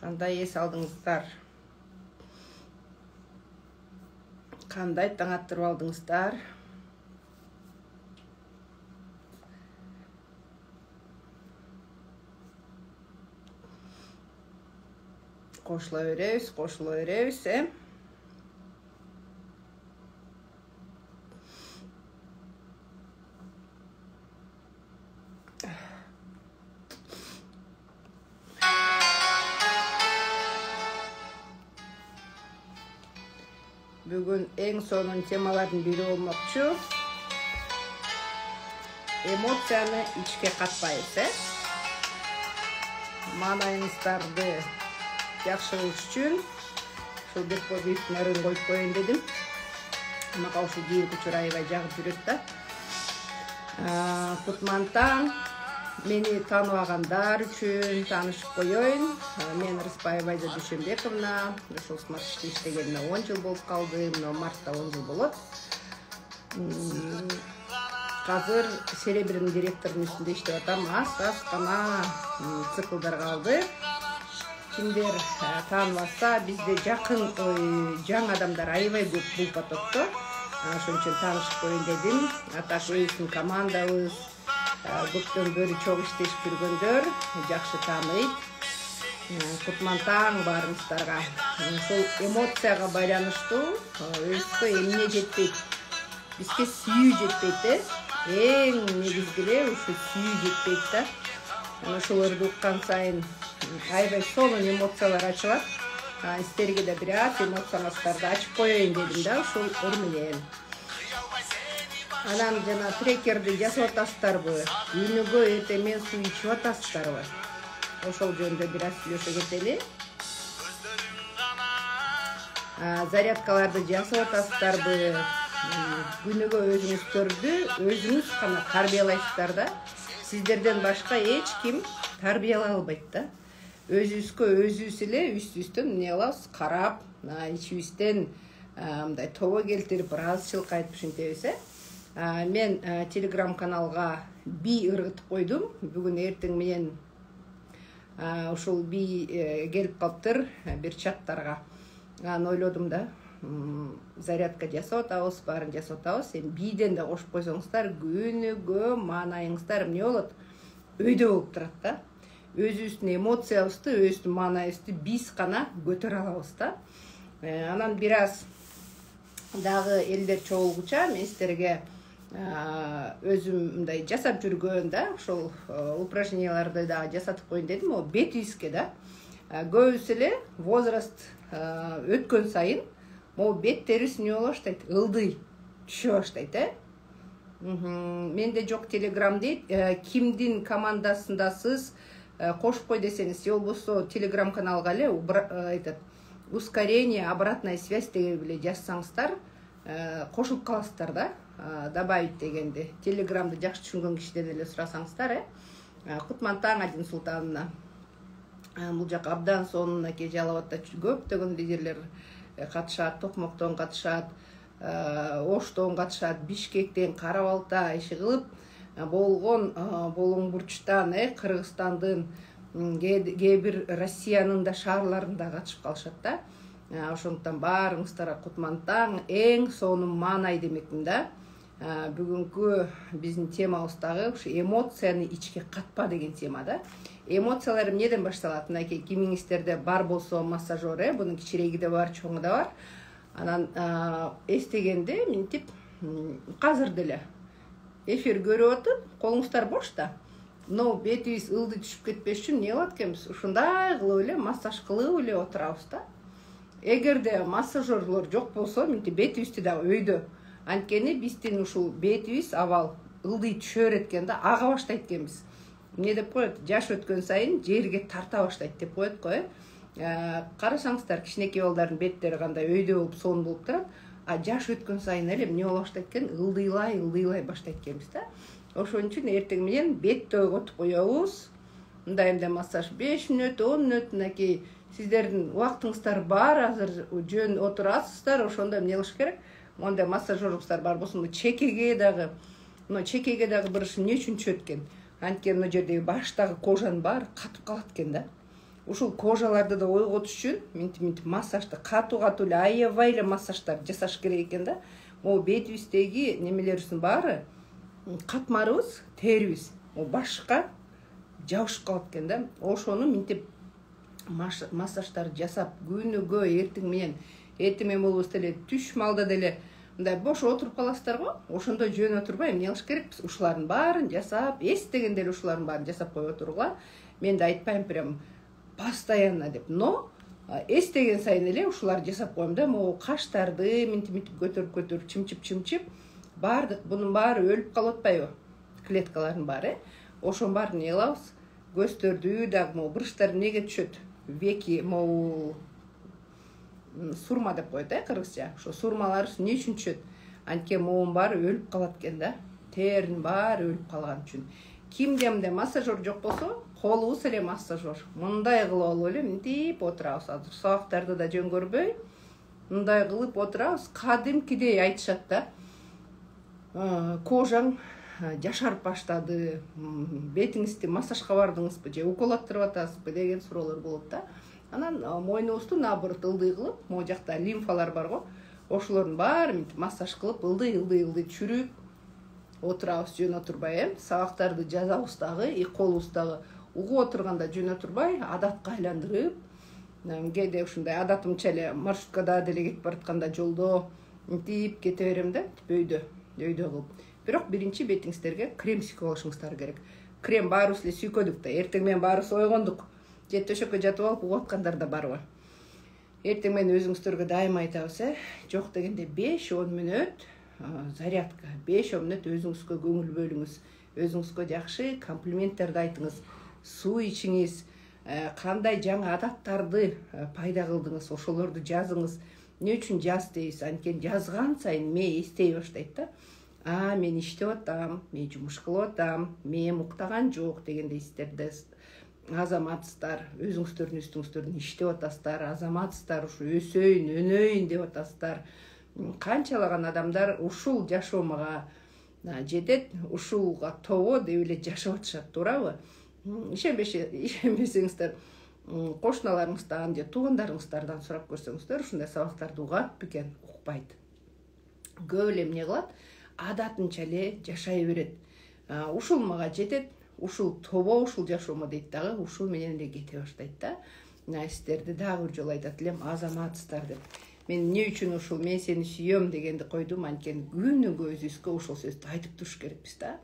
Кандай эс алдыңыздар? Кандай таң аттырып алдыңыздар? Кошула беребиз, Бүгүн эң сонун темалардын бири болмокчу. Эмоцияны ичке катпайбыз, Маанайыңыздарды жакшы кылыш үчүн ушул бекболдун коюп коеюн дедим. Мага ушул кийинки учур аябай жагып жүрөт да. Кутман-таң мени тааныбагандар үчүн таанышып коеюн. Мен Рыспаева Айза Дүйшөнбековна, ушул Смart-иште иштегениме 10 жыл болуп калды. Мына мартта 10 жыл болот. Азыр Серебрянын директорунун үстүндө иштеп атам. Аз гана циклдар калды. Кимдер тааныбаса, бизде жакын жаңы адамдар аябай көп бул потокто. Ошон үчүн таанышып коеюн дедим. Атак өзүбүздүн командабыз, көптөн бери чогуу иштешип жүргөндөр жакшы тааныйт. Кутман-таң баарыңыздарга. Ушул эмоцияга байланыштуу өзгө эмне жетпейт? Бизге сүйүү жетпейт, эң негизги эле ушул сүйүү жетпейт да. Ошолорду уккан сайын аябай сонун эмоциялар ачылат. Сиздерге да бир аз эмоцияңыздарды ачып коеюн дедим да, ушул ор менен. Анан жана трекерди жасап атасыздарбы? Күнүгө эртең суу ичип атасыздарбы? Ошол жөнүндө бир аз сүйлөшө кетели. Зарядкаларды жасап атасыздарбы? Күнүгө өзүңүздөрдү өзүңүз гана тарбиялайсыздар да. Сиздерден башка эч ким тарбиялай албайт да. Өзүбүз эле үстүбүздөн эмне кылабыз? Карап, ичибизден мындай тобо келтирип, бир аз чылкайтып ушинтебиз, Мен Telegram каналга би ыргытып койдум. Бүгүн эртең менен ушул би келип калыптыр бир чаттарга. Ойлодум да, зарядка жасап атабыз, баарын жасап атабыз. Биден да кошуп койсоңуздар, күнүгө маанайыңыздар эмне болот? Өйдө болуп турат да. Өзүбүздүн эмоциябызды, өзүбүздүн маанайыбызды биз гана көтөрө алабыз да. Анан бир аз дагы элдер чогулгуча мен сиздерге өзүм мындай жасап жүргөн да, ошол упражненияларды да жасатып коеюн дедим. О бетибизге да. Көбүс эле возраст өткөн сайын могу беттерибиз эмне боло баштайт? Ылдый түшө баштайт, Менде жок Telegram дейт. Кимдин командасындасыз кошуп кой десеңиз, же болбосо Telegram каналга эле ускорение, обратная связь деген эле жазсаңыздар, кошулуп каласыздар да. Добавить дегенди. Телеграмды жакшы түшүнгөн кишиден эле сурасаңыздар, Кутман-таң Адин Султановна. Бул жак абдан сонун аке жалап атат. Көптөгөн лидерлер катышат, Токмоктон катышат, Оштон катышат, Бишкектен, Кара-Балта иши кылып болгон Болоң бурчтан, Кыргызстандын, кээ бир Россиянын да шаарларында катышып калышат да. Ошондуктан баарыңыздарга Кутман-таң эң сонун маанай демекмин да. Бүгүнкү биздин темабыз дагы ушу эмоцияны ичке катпа деген тема да. Эмоциялар эмнеден башталат? Мынакей кимиңиздерде бар болсо массажер, бунун кичиреги да бар, чоңу да бар. Анан эстегенде минтип азыр деле эфир көрүп атып, колуңуздар бош да. Но бетибиз ылдый түшүп кетпеш үчүн эмне кылат экенбиз? Ушундай кылып эле массаж кылып эле отурабыз да. Эгерде массажерлор жок болсо, минтип бетибизди да өйдө. Анткени биздин ушул бетибиз абал ылдый түшө берет экен да, ага баштайт экенбиз. Эмне деп коет? Жаш өткөн сайын жерге тарта баштайт деп коет го. Карасаңыздар, кичинекей балдардын беттери кандай өйдө болуп, сонун болуп турат. Жаш өткөн сайын эле эмне боло баштайт экен? Ылдыйлай баштайт экенбиз да. Ошон үчүн эртең менен бетти ойготуп коебуз. Мындай эмне массаж 5 мүнөт, 10 мүнөт, мынакей сиздердин убактыңыздар бар, азыр жөн отурасыздар, ошондо эмне кылыш керек? Мондай массажерубуздар бар болсо, чекеге дагы бир эмне үчүн түшөт экен? Анткени мына жердеги баштагы кожанын баары катып калат экен да. ушул кожаларды да ойготуш үчүн минтип массажды катуу эле аябай эле массаждар жасаш керек экен да. Могу бетибиздеги немелерибиздин баары катмарыбыз, терибиз башка жабышып калат экен да. Ошону минтип массаждар жасап күнүгө эртең менен болбосо эле түш маалда деле мындай бош отуруп каласыздар го. Ошондо жөн отурбай эмне кылыш керекпиз? Ушулардын баарын жасап, эстегенде эле ушулардын баарын жасап коюп отургула. Мен да айтпайм прям постоянно деп, но эстеген сайын эле ушуларды жасап коем да. Могу каштарды минтип көтөрүп чымчып баардык бунун баары өлүп калып атпайбы? Клеткалардын баары. Ошонун баарын эмне кылабыз? Көздөрдү дагы могу брыштар эмнеге түшөт? Веки могу сурма деп коет кыргызча. Ошо сурмалар эмне үчүн түшөт? Анткени могунун баары өлүп калат экен да. Теринин баары өлүп калган үчүн. Кимде массажер жок болсо, колубуз эле массажер. Мындай кылып алып эле мынтип отурабыз. Азыр сабактарды да жөн көрбөй, мындай кылып отурабыз. Кадимкидей айтышат да. Кожаң жашарып баштады, бетиңизди массажга бардыңызбы же укол аттырып атасызбы деген суроолор болот да. Анан мойнубузду наоборот ылдый кылып, могу жакта лимфалар бар го, ошолордун баары мынтип массаж кылып ылдый түшүрүп отурабыз, жөн отурбай. Сабактарды жазабыз дагы, колубуз дагы угуп отурганда жөн отурбай, адатка айландырып, кээде ушундай адатымча эле маршруткада деле кетип баратканда жолдо мынтип кете берем да, өйдө кылып. Бирок биринчи бетиңиздерге крем сүйкөп алышыңыздар керек. Крем баарыбыз эле сүйкөдүк да, эртең менен баарыбыз ойгондук. Же төшөккө жатып алып угуп аткандар да барбы? Эртең менен өзүңүздөргө дайыма айтабыз, жок дегенде 5-10 мүнөт зарядка, 5-10 мүнөт өзүңүзгө көңүл бөлүңүз, өзүңүзгө жакшы комплименттерди айтыңыз, суу ичиңиз, кандай жаңы адаттарды пайда кылдыңыз, ошолорду жазыңыз. Эмне үчүн жаз дейбиз? Анткени жазган сайын мээ эстей баштайт да. Мен иштеп атам, мен жумуш кылып атам, мен уктаган жок дегендей сиздерде азаматсыздар, өзүңүздөрдүн үстүңүздөрдөн иштеп атасыздар, азаматсыздар, ушу өсөйүн, өнөйүн деп атасыздар. Канчалаган адамдар ушул жашоомага жетет, ушулга тобо деп эле жашап атышат, туурабы? Ишенбесеңиздер, кошуналарыңыздан же туугандарыңыздардан сурап көрсөңүздөр, ушундай сабактарды угат бекен? Укпайт. Көп эле эмне кылат? Адатынча эле жашай берет. Ушул мага жетет, ушул тобо, ушул жашоомо дейт дагы, ушул менен эле кете баштайт да. Сиздерди дагы бир жолу айтат элем, азаматсыздар деп. Мен эмне үчүн ушул мен сени сүйөм дегенди койдум? Анткени күнүгө өзүбүзгө ушул сөздү айтып туруш керекпиз да.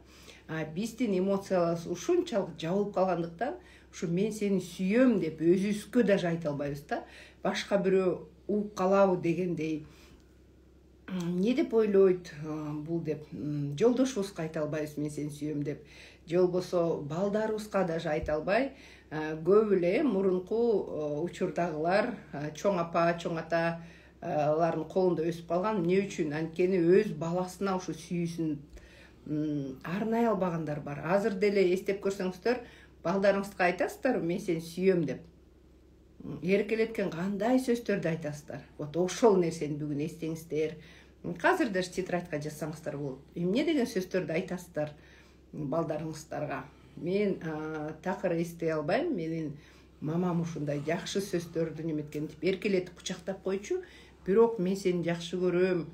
Биздин эмоцияларыбыз ушунчалык жабылып калгандыктан, ушу мен сени сүйөм деп өзүбүзгө даже айта албайбыз да. Башка бирөө угуп калабы дегендей, эмне деп ойлойт бул деп, жолдошубузга айта албайбыз мен сени сүйөм деп. Же болбосо балдарыбызга даже айта албай, көп эле мурунку учурдагылар, чоң апа, чоң аталардын колунда өсүп калган. Эмне үчүн? Анткени өз баласына ушу сүйүүсүн арнай албагандар бар. Азыр деле эстеп көрсөңүздөр, балдарыңызга айтасыздарбы мен сени сүйөм деп? Эркелеткен кандай сөздөрдү айтасыздар? Вот ошол нерсени бүгүн эстеңиздер. Азыр даже тетрадька жазсаңыздар болот. Эмне деген сөздөрдү айтасыздар балдарыңыздарга? Мен такыр эстей албайм. Менин мамам ушундай жакшы сөздөрдү неметкен деп эркелетип кучактап койчу. Бирок мен сени жакшы көрөм,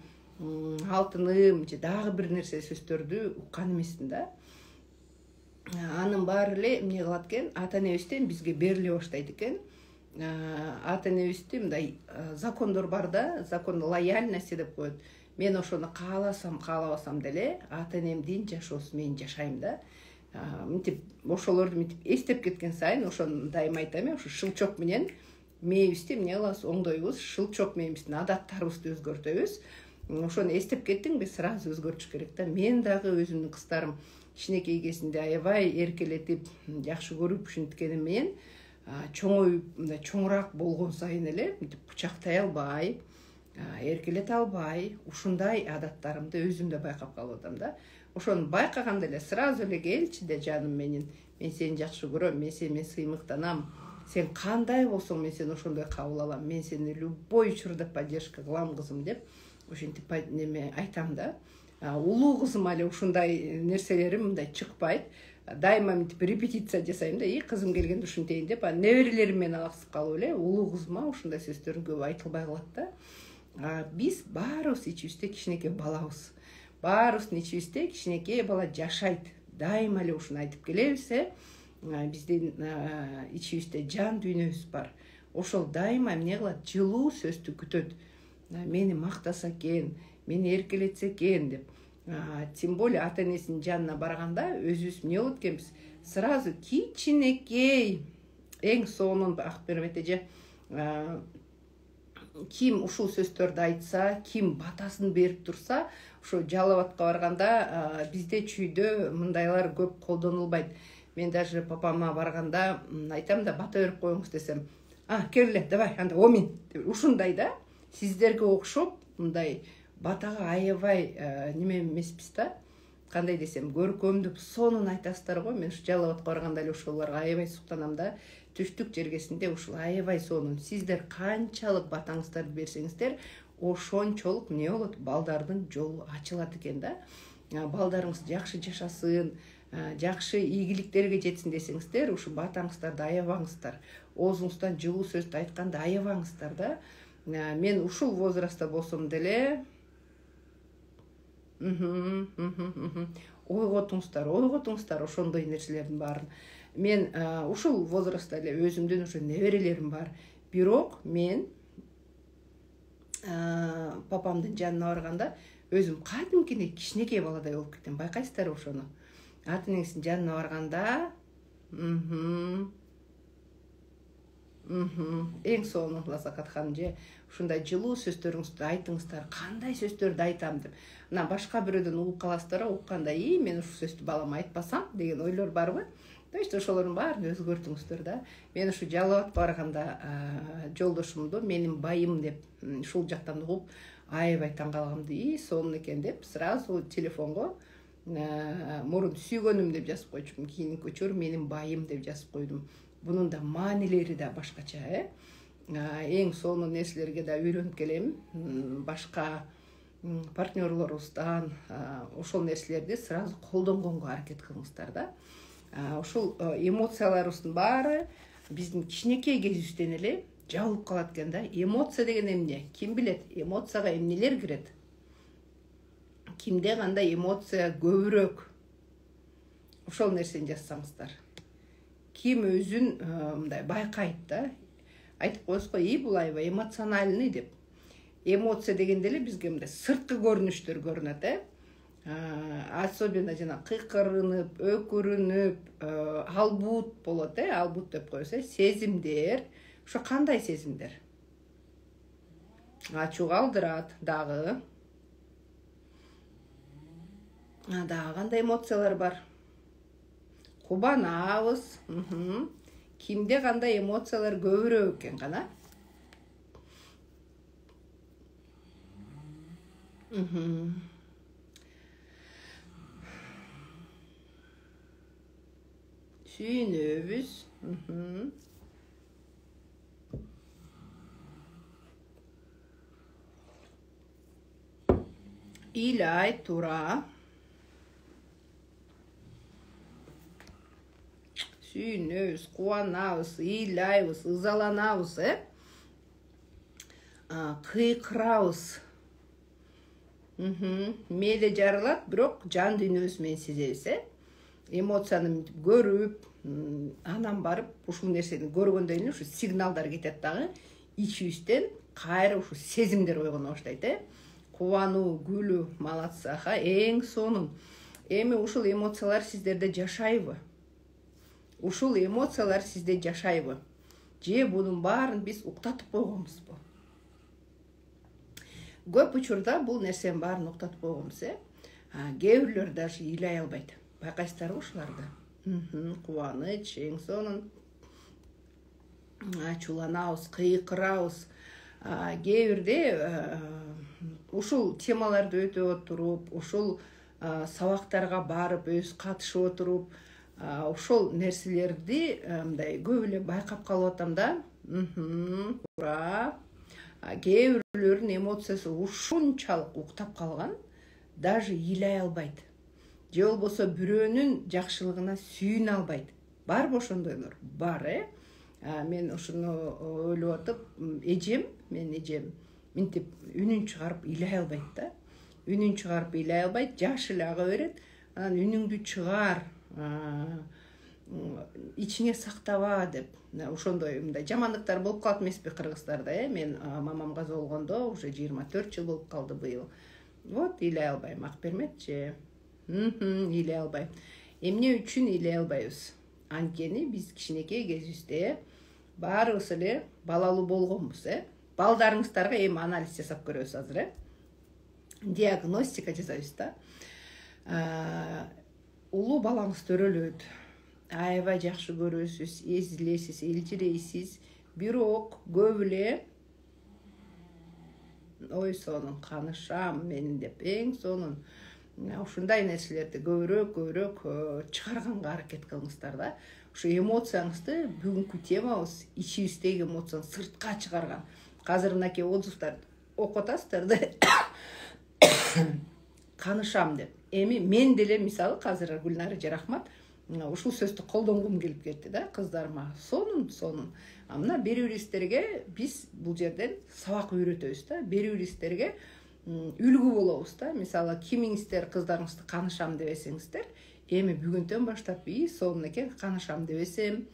алтыным же дагы бир нерсе сөздөрдү уккан эмесмин да. Анын баары эле эмне кылат экен? Ата энебизден бизге бериле баштайт экен. Ата энебизде мындай закондор бар да, закон лояльности деп коет. Мен ошону кааласам, каалабасам деле ата энемдин жашоосун мен жашайм да. Мынтип ошолорду мынтип эстеп кеткен сайын, ошону дайыма айтам, ушу шылчок менен мээбизди эмне кылабыз? Оңдойбуз, шылчок мээбиздин адаттарыбызды өзгөртөбүз. Ошону эстеп кеттиңби, сразу өзгөртүш керек да. Мен дагы өзүмдүн кыздарым кичинекей кезинде аябай эркелетип, жакшы көрүп ушинткеним менен чоңоюп, мындай чоңураак болгон сайын эле мынтип кучактай албай, эркелете албай, ушундай адаттарымды өзүмдө байкап калып атам да. Ошону байкаганда эле сразу эле келчи де жаным менин. Мен сени жакшы көрөм, мен сени сыймыктанам. Сен кандай болсоң мен сени ошондой кабыл алам. Мен сени любой учурда поддержка кылам кызым деп ушинтип неме айтам да. Улуу кызым эле ушундай нерселерим мындай чыкпайт. дайыма мынтип репетиция жасайм да, кызым келгенде ушинтейин деп, неберелерим менен алаксып калып эле, улуу кызыма ушундай сөздөрдүн көбү айтылбай калат да. Биз баарыбыз ичибизде кичинекей балабыз. Баарыбыздын ичибизде кичинекей бала жашайт. Дайыма эле ушуну айтып келебиз. Биздин ичибизде жан дүйнөбүз бар. Ошол дайыма эмне кылат? Жылуу сөздү күтөт. Мени мактаса экен, мени эркелетсе экен деп. Тем более ата энесинин жанына барганда өзүбүз эмне болот экенбиз? Сразу кичинекей, эң сонун Акбермет эже ким ушул сөздөрдү айтса, ким батасын берип турса, ошо жалал абадка барганда бизде чүйдө мындайлар көп колдонулбайт. Мен даже папама барганда айтам да, бата берип коюңуз десем, келе, давай, анда омин. Ушундай да, сиздерге окшоп мындай батага аябай неме эмеспиз да. Кандай десем, көркөмдүк сонун айтасыздар го. Мен ушу жалал абадка барганда эле ошолорго аябай суктанам да. Түштүк жергесинде ушул аябай сонун. Сиздер канчалык батаңыздарды берсеңиздер, ошончолук эмне болот? Балдардын жолу ачылат экен да. Балдарыңыз жакшы жашасын, жакшы ийгиликтерге жетсин десеңиздер, ушу батаңыздарды аябаңыздар. Оозуңуздан жылуу сөздү айтканды аябаңыздар да. Мен ушул возрастта болсом деле ойготуңуздар ошондой нерселердин баарын. Мен ушул возрастта эле өзүмдүн уже неберелерим бар. Бирок мен папамдын жанына барганда өзүм кадимкидей кичинекей баладай болуп кеттим. Байкайсыздарбы ошону? Ата энеңиздин жанына барганда эң сонун Лазакат ханым же ушундай жылуу сөздөрүңүздү айтыңыздар. Кандай сөздөрдү айтам деп. Мына башка бирөөдөн угуп каласыздар, укканда, мен ушул сөздү балама айтпасам деген ойлор барбы? То ошолордун баарын өзгөртүңүздөр да. Мен ушу Жалал Абадка барганда жолдошумду менин байым деп ушул жактан угуп аябай таң калгамды. Сонун экен деп сразу телефонго мурун сүйгөнүм деп жазып койчумун. Кийин көчөр менин байым деп жазып койдум. Бунун да маанилери да башкача, эң сонун нерселерге да үйрөнүп келем. Башка партнерлорубуздан ошол нерселерди сразу колдонгонго аракет кылыңыздар да. Ушул эмоцияларыбыздын баары биздин кичинекей кезибизден эле жабылып калат экен да. Эмоция деген эмне? Ким билет? Эмоцияга эмнелер кирет? Кимде кандай эмоция көбүрөөк? Ошол нерсени жазсаңыздар. Ким өзүн мындай байкайт да. Айтып коесуз го, бул аябай эмоциональный деп. Эмоция дегенде эле бизге мындай сырткы көрүнүштөр көрүнөт, особенно жана кыйкырынып, өкүрүнүп, албут болот, албут деп коебуз, сезимдер. Ошо кандай сезимдер? Ачуу калтырат, дагы кандай эмоциялар бар? Кубанабыз. Кимде кандай эмоциялар көбүрөөк экен кана? Сүйүнөбүз. Ыйлай тура. Сүйүнөбүз, кубанабыз, ыйлайбыз, ызаланабыз, кыйкырабыз. Мээде жарылат, бирок жан дүйнөбүз менен сезебиз, эмоцияны көрүп, анан барып ушул нерсени көргөндөн кийин ушу сигналдар кетет дагы, ичибизден кайра ушу сезимдер ойгоно баштайт, Кубануу, күлүү, молодцы, эң сонун. Эми ушул эмоциялар сиздерде жашайбы? Ушул эмоциялар сизде жашайбы? Же бунун баарын биз уктатып койгонбузбу? Көп учурда бул нерсенин баарын уктатып койгонбуз, Кээ бирлөр даже ыйлай албайт. Байкайсыздарбы ушуларды? Кубаныч, эң сонун. Ачууланабыз, кыйкырабыз. Кээ бирде ушул темаларды өтүп отуруп, ушул сабактарга барып, өз катышып отуруп, ошол нерселерди мындай көп эле байкап калып атам да. Ура. Кээ бирлөрдүн эмоциясы ушунчалык уктап калган, даже ыйлай албайт. же болбосо бирөөнүн жакшылыгына сүйүнө албайт. Барбы ошондойлор? Бар, мен ошону ойлоп атып, менин эжем минтип үнүн чыгарып ыйлай албайт да. Үнүн чыгарып ыйлай албайт, жашы эле ага берет. Анан үнүңдү чыгар, ичиңе сактаба деп. Ошондой мындай жамандыктар болуп калат эмеспи кыргыздарда, мен мамам каза болгондо уже 24 жыл болуп калды быйыл. Вот ыйлай албайм, ак берметчи. Ыйлай албайм. Эмне үчүн ыйлай албайбыз? Анткени биз кичинекей кезибизде баарыбыз эле балалуу болгонбуз, Балдарыңыздарга эми анализ жасап көрөбүз азыр, диагностика жасайбыз да. Улуу балаңыз төрөлөт. Аябай жакшы көрөсүз, эзилесиз, элжирейсиз. Бирок көп эле ой сонун канышам менин деп эң сонун ушундай нерселерди көбүрөөк чыгарганга аракет кылыңыздар да. Ушу эмоцияңызды бүгүнкү темабыз ичибиздеги эмоцияны сыртка чыгарган. Азыр мынакей отзывдарды окуп атасыздар да. Канышам деп. Эми мен деле мисалы азыр Гүлнара Жарахмат ушул сөздү колдонгум келип кетти да, кыздарыма. Сонун. Мына берүүристерге биз бул жерден сабак үйрөтөбүз да. Берүүристерге үлгү болобуз да. Мисалы кимиңиздер кыздарыңызды канышам дебесеңиздер, эми бүгүндөн баштап сонун экен канышам дебесем,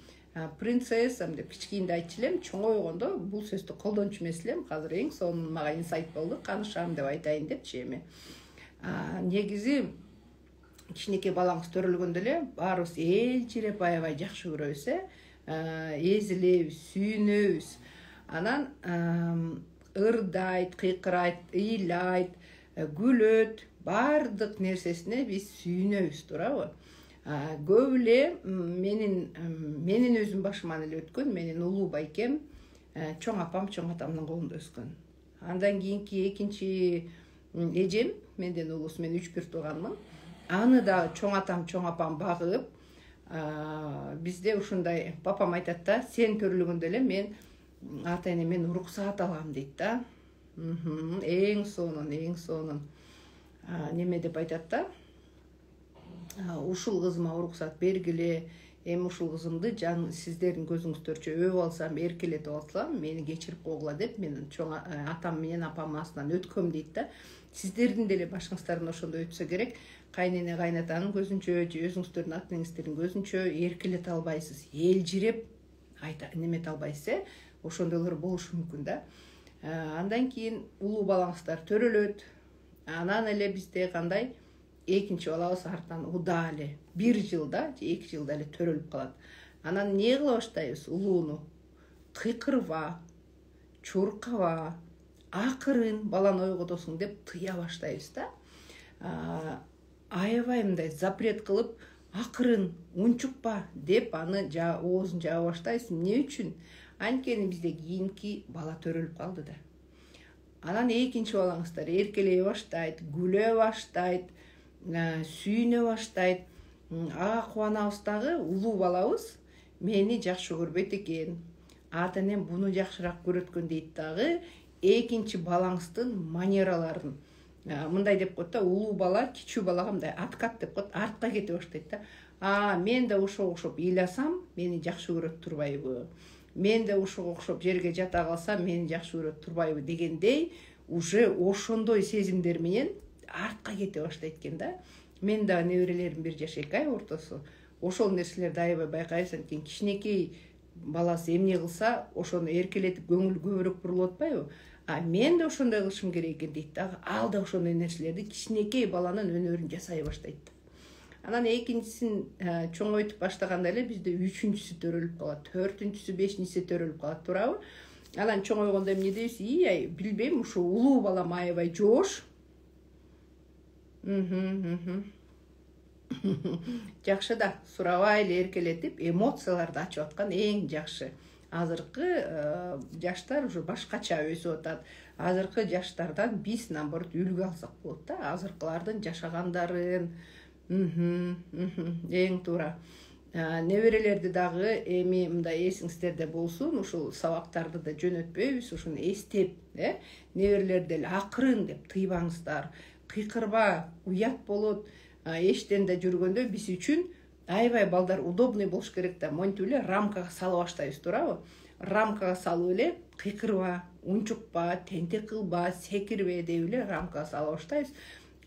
принцессам деп кичкейинде айтчу элем, чоңойгондо бул сөздү колдончу эмес элем. Азыр эң сонун мага инсайт болду, канышам деп айтайын депчи эми. Негизи кичинекей балаңыз төрөлгөндө эле баарыбыз элжиреп аябай жакшы көрөбүз, эзилебиз, сүйүнөбүз. Анан ырдайт, кыйкырайт, ыйлайт, күлөт, баардык нерсесине биз сүйүнөбүз, туурабы? Көп эле менин өзүм башыман эле өткөн, менин улуу байкем чоң апам, чоң атамдын колунда өскөн. Андан кийинки экинчи эжем, менден улуусу, мен 3-1 тууганмын. Аны да чоң атам, чоң апам багып, бизде ушундай папам айтат да, сен төрөлгөндө эле мен ата-энемен уруксаат алам дейт да. Эң сонун. Неме деп айтат да? Ушул кызыма уруксаат бергиле, эми ушул кызымды сиздердин көзүңүздөрчө өп алсам, эркелетип алсам, мени кечирип койгула деп, мен чоң атам менен апамдын астынан өткөм дейт да. Сиздердин деле башыңыздардан ошондой өтсө керек. Кайнене, кайнатанын көзүнчө, же өзүңүздөрдүн ата-энеңиздердин көзүнчө эркелете албайсыз, элжиреп немете албайсыз, ошондойлор болушу мүмкүн да. Андан кийин улуу балаңыздар төрөлөт. Анан эле бизде кандай экинчи балабыз артынан удаа эле 1 жылда же 2 жылда эле төрөлүп калат. Анан эмне кыла баштайбыз? Улууну кыйкырба, чуркаба, акырын баланы ойготосуң деп тыя баштайбыз да. Аябай мындай запрет кылып, акырын, унчукпа деп аны оозун жаба баштайбыз. Эмне үчүн? Анткени бизде кийинки бала төрөлүп калды да. Анан экинчи балаңыздар эркелей баштайт, күлө баштайт, сүйүнө баштайт. Ага кубанабыз дагы, улуу балабыз мени жакшы көрбөйт экен. Ата-энем буну жакшыраак көрөт экен дейт дагы экинчи балаңыздын манераларын. Мындай деп коет да, улуу бала кичүү балага мындай откат деп коет, артка кете баштайт да. Мен да ошого окшоп ыйласам, мени жакшы көрөт турбайбы? Мен да ошого окшоп жерге жата калсам, мени жакшы көрөт турбайбы дегендей, уже ошондой сезимдер менен артка кете баштайт экен да. Мен да неберелерим 1 жаш 2 ай ортосу. Ошол нерселерди аябай байкайбыз, анткени кичинекей баласы эмне кылса, ошону эркелетип көңүл көбүрөөк бурулуп атпайбы? Мен да ошондой кылышым керек экен дейт дагы. Ал да ошондой нерселерди кичинекей баланын өнөрүн жасай баштайт. Анан экинчисин чоңойтуп баштаганда эле бизде 3-чүсү төрөлүп калат, 4-чүсү, 5-чиси төрөлүп калат, туурабы? Анан чоңойгондо эмне дейбиз? Билбейм, ушу улуу балам аябай жоош. Жакшы да, сурабай эле эркелетип, эмоцияларды ачып аткан эң жакшы. Азыркы жаштар уже башкача өсүп атат. Азыркы жаштардан биз наоборот үлгү алсак болот да. Азыркылардын жашагандарын, эң туура. Неберелерди дагы эми мындай эсиңиздерде болсун, ушул сабактарды да жөнөтпөйбүз, ушуну эстеп, неберелерди эле акырын деп тыйбаңыздар. Кыйкырба, уят болот. эштен да жүргөндө биз үчүн аябай балдар удобный болуш керек да. Монтип эле рамкага салып баштайбыз, туурабы? Рамкага салып эле кыйкырба, унчукпа, тентек кылба, секирбе деп эле рамкага салып баштайбыз.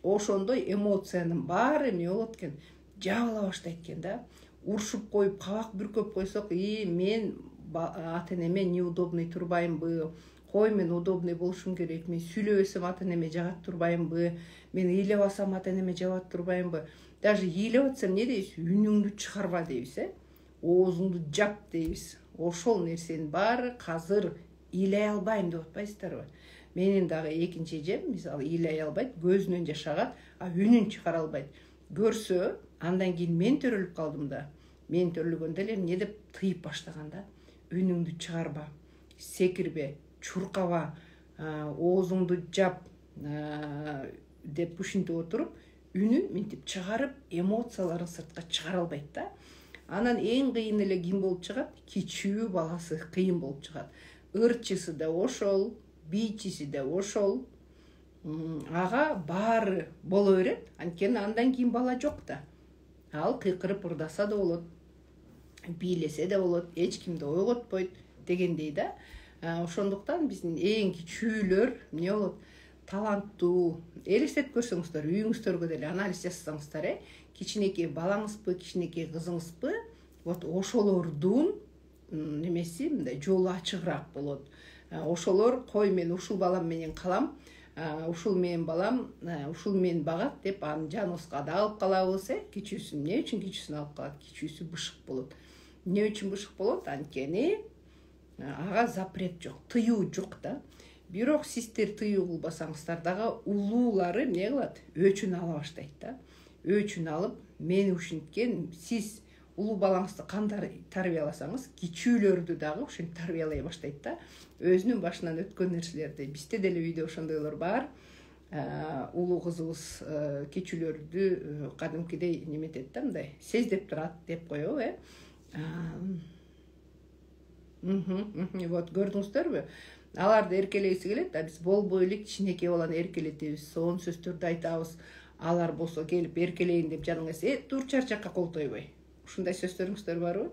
Ошондой эмоциянын баары эмне болот экен? Жабыла баштайт экен да. Урушуп коюп, кабак бүркөп койсок, мен ата энеме неудобный турбаймынбы? Кой, мен удобный болушум керек. Мен сүйлөбөсөм ата энеме жагат турбаймынбы? Мен ыйлап алсам ата энеме жагат турбаймынбы? Даже ыйлап атсам не дейбиз? Үнүңдү чыгарба дейбиз, оозуңду жап дейбиз. Ошол нерсенин баары казыр ыйлай албайм деп атпайсыздарбы? Менин дагы экинчи эжем, мисалы, ыйлай албайт, көзүнөн жаш агат, үнүн чыгара албайт. Көрсө, андан кийин мен төрөлүп калдым да. Мен төрөлгөндө эле эмне деп тыйып баштаган да. Үнүңдү чыгарба, секирбе, чуркаба, оозуңду жап деп ушинтип отуруп, үнүн мынтип чыгарып, эмоцияларын сыртка чыгара албайт да. Анан эң кыйын эле ким болуп чыгат? Кичүү баласы кыйын болуп чыгат. Ырчысы да ошол, бийчиси да ошол. Ага баары боло берет. Анткени андан кийин бала жок да. Ал кыйкырып ырдаса да болот, бийлесе да болот, эч кимди ойготпойт дегендей да. Ошондуктан биздин эң кичүүлөр эмне болот? Таланттуу. Элестетип көрсөңүздөр, үйүңүздөргө деле анализ жасасаңыздар, кичинекей балаңызбы, кичинекей кызыңызбы, вот ошолордун немеси мындай жолу ачыгыраак болот. Ошолор, кой, мен ушул балам менен калам, ушул менин балам, ушул мени багат деп анын жаныбызга да алып калабыз, кичүүсүн. Эмне үчүн кичүүсүн алып калат? Кичүүсү бышык болот. Эмне үчүн бышык болот? Анткени ага запрет жок, тыюу жок да. Бирок сиздер тыюу кылбасаңыздар дагы улуулары эмне кылат? Өчүн ала баштайт да. Өчүн алып, мени ушинткен, сиз улуу балаңызды кандай тарбияласаңыз, кичүүлөрдү дагы ушинтип тарбиялай баштайт да. Өзүнүн башынан өткөн нерселерди. Бизде деле үйдө ошондойлор бар. Улуу кызыбыз кичүүлөрдү кадимкидей неметет да, мындай сездеп турат деп коебу, Вот, көрдүңүздөрбү? Аларды эркелегиси келет, биз болбой эле кичинекей баланы эркелетебиз, сонун сөздөрдү айтабыз. Алар болсо келип эркелейин деп жаныңызга, тур чарчакка кол тойбой. Ушундай сөздөрүңүздөр барбы?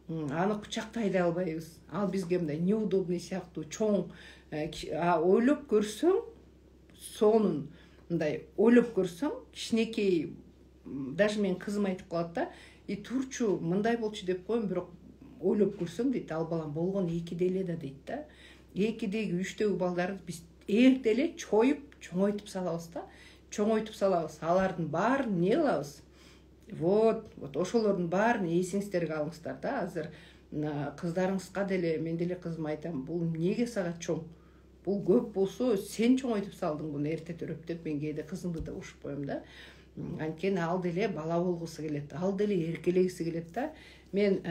Аны кучактай да албайбыз. Ал бизге мындай неудобный сыяктуу чоң, ойлоп көрсөң, сонун мындай ойлоп көрсөң, кичинекей, даже мен кызым айтып калат да, турчу мындай болчу деп коем, бирок ойлоп көрсөң дейт, ал балам болгон 2 эле да дейт да. 2-деги 3-дөгү балдарды биз эрте эле чоюп, чоңойтуп салабыз да. Чоңойтуп салабыз. Алардын баарын эмне кылабыз? Вот ошолордун баарын эсиңиздерге алыңыздар да. Азыр кыздарыңызга деле, мен деле кызыма айтам, бул эмнеге сага чоң? Бул көп болсо, сен чоңойтуп салдың буну эрте төрөп деп, мен кээде кызымды да урушуп коем да. Анткени ал деле бала болгусу келет, ал деле эркелегиси келет да. Мен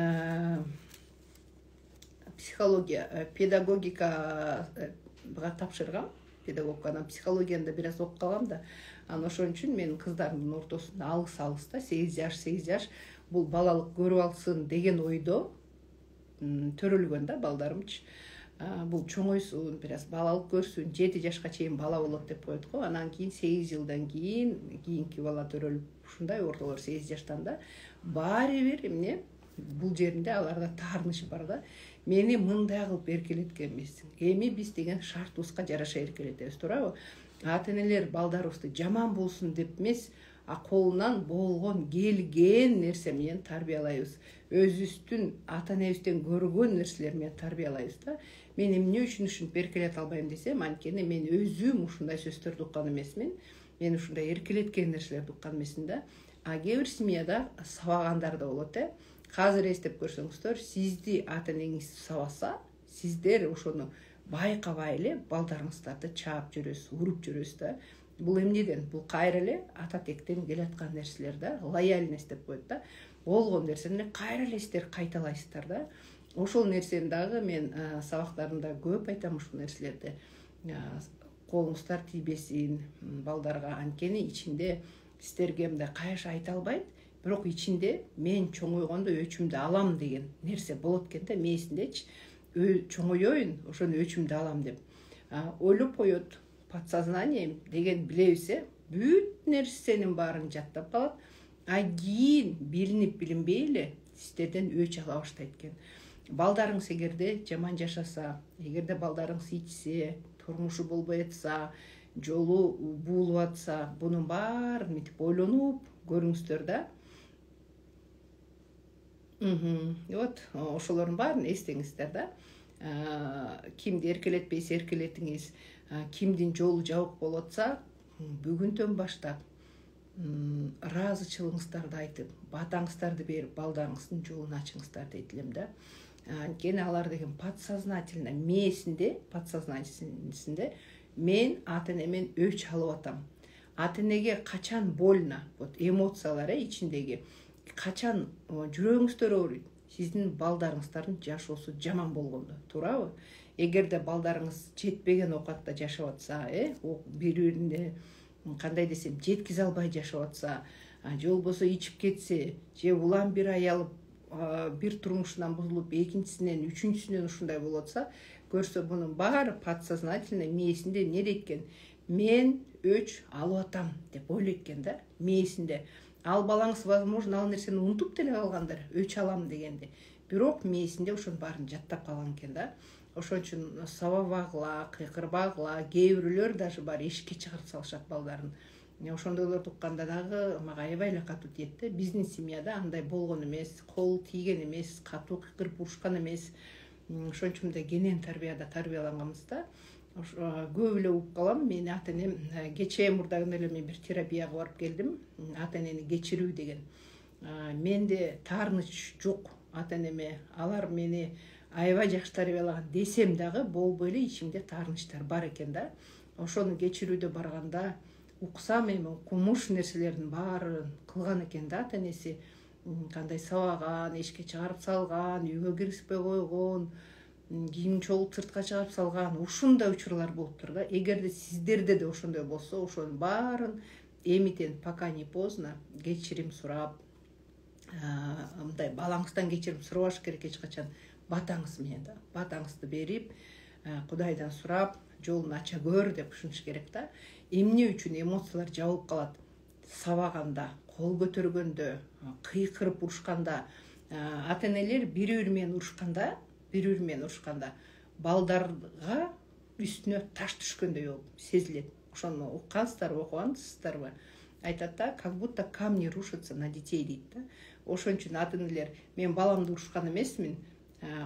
психология, педагогикага тапшыргам, педагогикадан психологияны да бир аз окуп калгам да. Ошон үчүн мен кыздарымдын ортосунда алыс да, 8 жаш, бул балалык көрүп алсын деген ойдо төрөлгөн да балдарымчы. Бул чоңойсун, бир аз балалык көрсүн, 7 жашка чейин бала болот деп коет го. Анан кийин 8 жылдан кийинки бала төрөлүп, ушундай ортолор 8 жаштан да. Баары бир эмне? Бул жеринде аларда таарыныш бар да. Мени мындай кылып эркелеткен эмессиң. Эми биз деген шартыбызга жараша эркелетебиз, туурабы? Ата-энелер балдарыбызды жаман болсун деп эмес, колунан болгон келген нерсе менен тарбиялайбыз. Өзүбүздүн ата-энебизден көргөн нерселер менен тарбиялайбыз да. Мен эмне үчүн ушинтип эркелете албайм десем, анткени мен өзүм ушундай сөздөрдү уккан эмесмин. Мен ушундай эркелеткен нерселерди уккан эмесмин да. Кээ бир семьяда сабагандар да болот, Казыр эстеп көрсөңүздөр, сизди ата-энеңиз сабаса, сиздер ошону байкабай эле балдарыңыздарды чаап жүрөсүз, уруп жүрөсүз да. Бул эмнеден? Бул кайра эле ата тектен келаткан нерселер да, лояльность деп коет да. Болгон нерсени кайра эле сиздер кайталайсыздар да. Ошол нерсени дагы мен сабактарымда көп айтам, ушул нерселерди. Колуңуздар тийбесин балдарга, анткени ичинде сиздерге мындай кайша айта албайт. Бирок ичинде мен чоңойгондо өчүмдү алам деген нерсе болот экен да, мээсиндечи. Чоңоёюн, ошону өчүмдү алам деп. Ойлоп коет, подсознание деген билебиз, бүт нерсенин баарын жаттап калат, а кийин билинип билинбей эле сиздерден өч ала баштайт экен. Балдарыңыз эгерде жаман жашаса, эгерде балдарыңыз ичсе, турмушу болбой атса, жолу буулуп атса, бунун баарын мынтип ойлонуп көрүңүздөр да. Вот ошолордун баарын эстеңиздер да. Кимди эркелетпейсиз эркелетиңиз, кимдин жолу жабык болуп атса, бүгүндөн баштап ыраазычылыгыңыздарды айтып, батаңыздарды берип, балдарыңыздын жолун ачыңыздар дейт элем да. Анткени алар деген подсознательно подсознательсинде мен ата энемен өч алып атам. Ата энеге качан больно, вот эмоциялар ичиндеги качан жүрөгүңүздөр ооруйт, сиздин балдарыңыздардын жашоосу жаман болгондо, туурабы? Эгерде балдарыңыз жетпеген оокатта жашап атса, бири-бирине кандай десем жеткизе албай жашап атса, же болбосо ичип кетсе, же улам бир аялып бир турмушунан бузулуп, экинчисинен, үчүнчүсүнөн ушундай болуп атса, көрсө бунун баары подсознательно мээсинде эмне дейт экен? Мен өч алып атам деп ойлойт экен да, мээсинде. Ал балаңыз, возможно, ал нерсени унутуп деле калгандыр, өч алам дегенди. Бирок мээсинде ошонун баарын жаттап калган экен да. Ошон үчүн сабабагыла, кыйкырбагыла, кээ бирөөлөр даже бар эшикке чыгарып салышат балдарын. Ошондойлорду укканда дагы мага аябай эле катуу тиет да. Биздин семьяда андай болгон эмес, кол тийген эмес, катуу кыйкырып урушкан эмес. Ошон үчүн да кенен тарбияда тарбияланганбыз да. Көп эле угуп калам. Мен ата энем кечээ мурда эле мен бир терапияга барып келдим. Ата энени кечирүү деген. Менде таарыныч жок ата энеме. Алар мени аябай жакшы тарбиялаган десем дагы болбой эле ичимде таарынычтар бар экен да. Ошону кечирүүдө барганда уксам эми кумуш нерселердин баарын кылган экен да ата энеси. Кандай сабаган, эшикке чыгарып салган, үйгө киргизбей койгон, кийим чогулуп сыртка чыгарып салган, ушундай учурлар болуптур да. Эгерде сиздерде да ошондой болсо, ошонун баарын эмитен пока не поздно кечирим сурап, мындай балаңыздан кечирим сурабаш керек эч качан. Батаңыз менен да, батаңызды берип, Кудайдан сурап, жолун ача көр деп ушунуш керек да. Эмне үчүн эмоциялар жабылып калат? Сабаганда, кол көтөргөндө, кыйкырып урушканда, ата энелер бири-бири менен урушканда, балдарга үстүнө таш түшкөндөй болуп сезилет. Ошону уккансыздарбы, окугансыздарбы? Айтат да, как будто камни рушатся на детей дейт да. Ошон үчүн ата энелер, мен баламды урушкан эмесмин,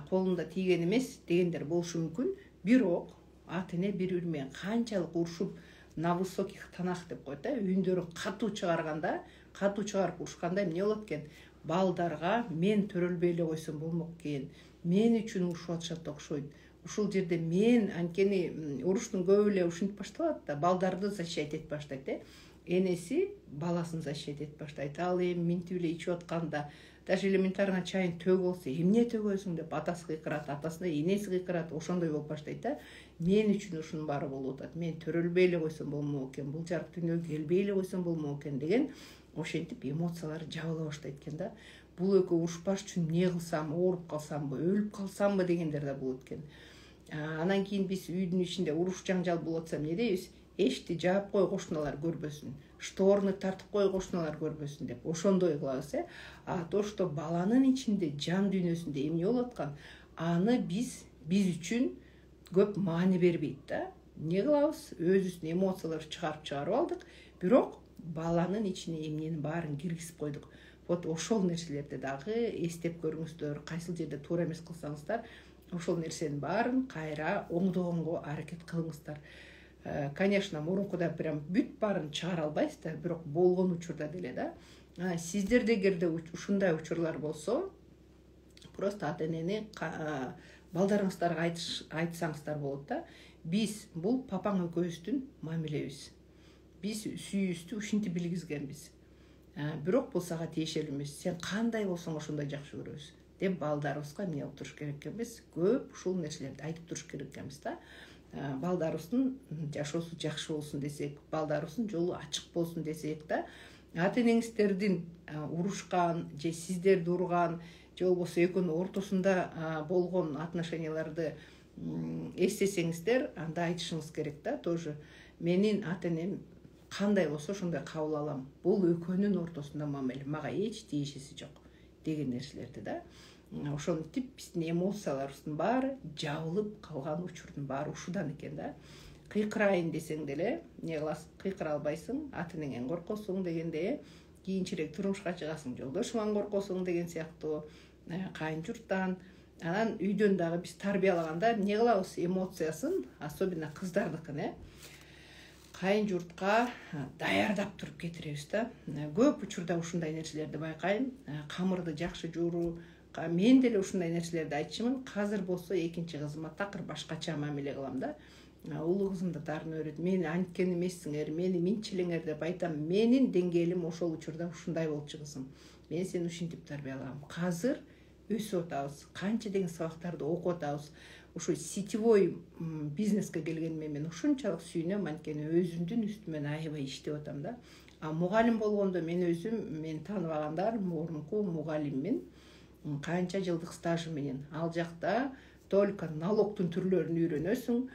колумда тийген эмес дегендер болушу мүмкүн. Бирок ата эне бири-бири менен канчалык урушуп, на высоких тонах деп коет да, үндөрүн катуу чыгарганда, катуу чыгарып урушканда эмне болот экен? Балдарга мен төрөлбөй эле койсом болмок экен, мен үчүн урушуп атышат окшойт. Ушул жерде мен, анткени уруштун көбү эле ушинтип башталат да, балдарды защищать этип баштайт, энеси баласын защищать этип баштайт. Ал эми минтип эле ичип атканда, даже элементарно чайын төгүп алса, эмне төгөсүң деп атасы кыйкырат, атасына энеси кыйкырат, ошондой болуп баштайт да. Мен үчүн ушунун баары болуп атат, мен төрөлбөй эле койсом болмок экен, бул жарык дүйнөгө келбей эле койсом болмок экен деген ошентип эмоциялар жабыла баштайт экен да. Бул экөө урушпаш үчүн эмне кылсам, ооруп калсамбы, өлүп калсамбы дегендер да болот экен. Анан кийин биз үйдүн ичинде уруш жаңжал болуп атса эмне дейбиз? Эшикти жаап кой, кошуналар көрбөсүн, шторны тартып кой, кошуналар көрбөсүн деп ошондой кылабыз. А то, что баланын ичинде, жан дүйнөсүндө эмне болуп аткан, аны биз үчүн көп маани бербейт да. Эмне кылабыз? Өзүбүздүн эмоцияларды чыгарып алдык, бирок баланын ичине эмненин баарын киргизип койдук. Вот ошол нерселерди дагы эстеп көрүңүздөр, кайсыл жерде туура эмес кылсаңыздар, ошол нерсенин баарын кайра оңдогонго аракет кылыңыздар. Конечно, мурункуда прям бүт баарын чыгара албайсыздар, бирок болгон учурда деле да. Сиздерде эгерде ушундай учурлар болсо, просто ата энени балдарыңыздарга айтсаңыздар болот да. Биз бул папаң экөөбүздүн мамилебиз. Биз сүйүүбүздү ушинтип билгизгенбиз. Бирок бул сага тиешелүү эмес. Сен кандай болсоң ошондой жакшы көрөбүз деп балдарыбызга эмне кылып туруш керек экенбиз? Көп ушул нерселерди айтып туруш керек экенбиз да. Балдарыбыздын жашоосу жакшы болсун десек, балдарыбыздын жолу ачык болсун десек да, ата энеңиздердин урушкан же сиздерди урган, же болбосо экөөнүн ортосунда болгон отношенияларды эстесеңиздер, анда айтышыңыз керек да, тоже менин ата энем кандай болсо ошондой кабыл алам. Бул экөөнүн ортосунда мамиле, мага эч тиешеси жок деген нерселерди да. Ошентип биздин эмоцияларыбыздын баары жабылып калган учурдун баары ушудан экен да. Кыйкырайын десең деле эмне кыласың, кыйкыра албайсың, ата энеңен коркосуң дегенде, кийинчерээк турмушка чыгасың, жолдошуңан коркосуң деген сыяктуу, кайын журттан. Анан үйдөн дагы биз тарбиялаганда эмне кылабыз, эмоциясын, особенно кыздардыкын, кайын журтка даярдап туруп кетиребиз да. Көп учурда ушундай нерселерди байкайм. Камырды жакшы жууруу, мен деле ушундай нерселерди айтчумун. Азыр болсо экинчи кызыма такыр башкача мамиле кылам да. Улуу кызым да дарын өрөт. Мени анткен эмессиңер, мени минчилеңер деп айтам. Менин деңгээлим ошол учурда ушундай болчу кызым. Мен сени ушинтип тарбиялагам. Азыр өсүп атабыз, канча деген сабактарды окуп атабыз. Ошо сетевой бизнеске келгениме мен ушунчалык сүйүнөм, анткени өзүмдүн үстүмөн аябай иштеп атам да. Мугалим болгондо мен өзүм, мен тааныбагандар, мурунку мугалиммин. Канча жылдык стажым менен. Ал жакта только налогтун түрлөрүн үйрөнөсүң,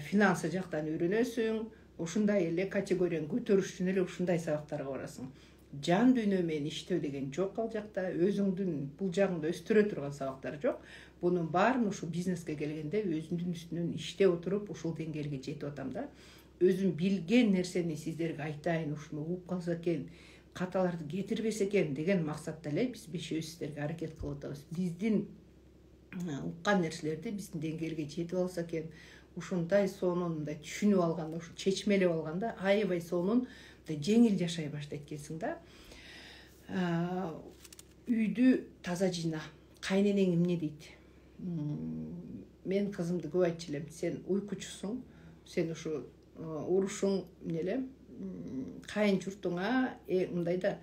финансы жактан үйрөнөсүң, ушундай эле категорияны көтөрүш үчүн эле ушундай сабактарга барасың. Жан дүйнө менен иштөө деген жок ал жакта, өзүңдүн бул жагыңды өстүрө турган сабактар жок. Бунун баарын ушу бизнеске келгенде өзүмдүн үстүнөн иштеп отуруп ушул деңгээлге жетип атам да. Өзүм билген нерсени сиздерге айтайын, ушуну угуп калса экен, каталарды кетирбесе экен деген максатта эле биз бешөөбүз сиздерге аракет кылып атабыз. Биздин уккан нерселерди биздин деңгээлге жетип алса экен, ушундай сонун мындай түшүнүп алганда, ушу чечмелеп алганда аябай сонун жеңил жашай баштайт экенсиң да. Үйдү таза жыйна. Кайненең эмне дейт? Мен кызымды көп айтчу элем, сен уйкучусуң, сен ушу урушуң эмне эле, кайын журтуңа мындай да